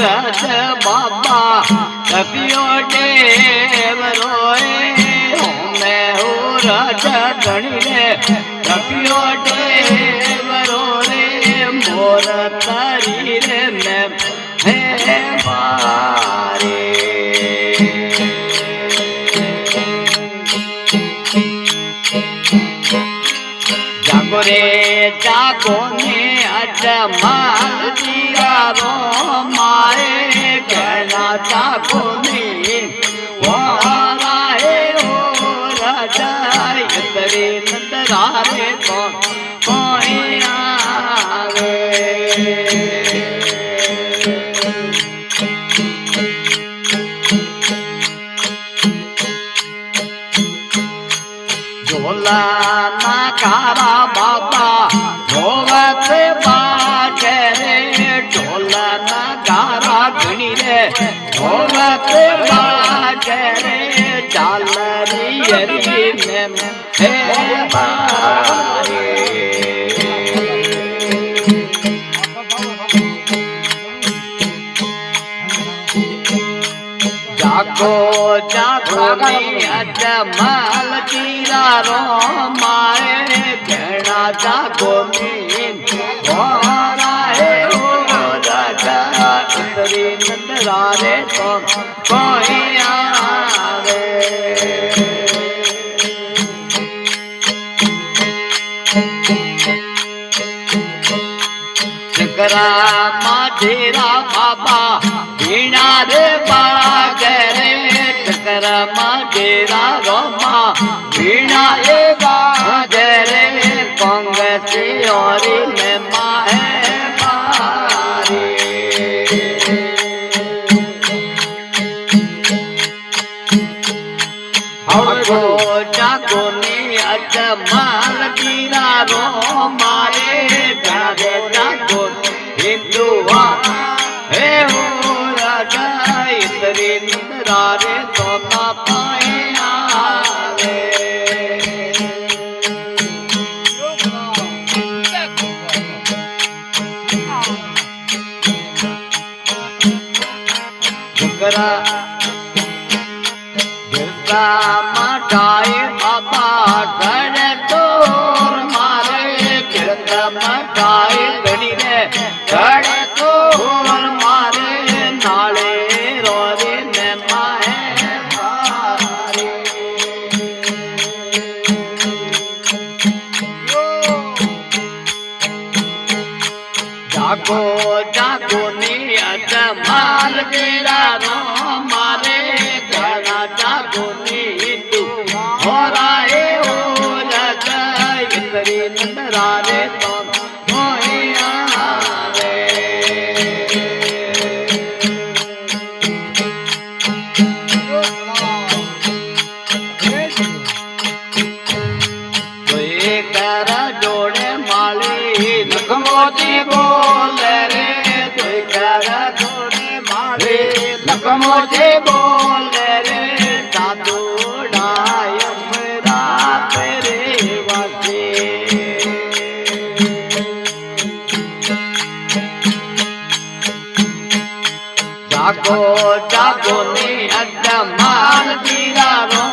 रज बाबा कपियो देव रोए मैं हूँ रज गणी रे कपियो देव रोए मोर तारी रे मैं है मारे जागो रे जागो ने अजमाल दिया रो मारे कहना जागो ने वाराए हो राजा इतरे नंदरारे को कोई आवे झोला नगारा बाबा ढोलक बाजे रे ढोला नगारा घणी रे ढोलक बाजे रे झालरी हरी में हे बारे जागो जागो ने अजमाल जीरा रो मारे कहना जागो ने वाराए हो राजा इतरी नंदरारे तो कोई आवे चकरा माझेरा बाबा वीणा रे बाजे रे चकरा माझेरा रोमा वीणा ए बाजे रे कांग्रेस औरी में माए मारे जागो जागो ने अजमाल जीरा रो मारे जागे जागो हिंदुआ हे हो राजा इतरे नंदरारे तो पाए आवे झुकरा गिरता मटाए बाबा घर तोर मारे गिरता मटाए गणी रे घर तोर मारे नाले रोरे में माए मारे जागो जागो ने अजमाल तेरा रो मारे घना जागो ने तू हो राए हो राजा इतरी नंदरारे तो कोई आवे कोई कर जोड़े माली लखमोती बोले रे कोई कर जोड़े माली लखमोती बोले रे साधु डायम रात रे वासे जागो जागो ने अजमाल जीरा रो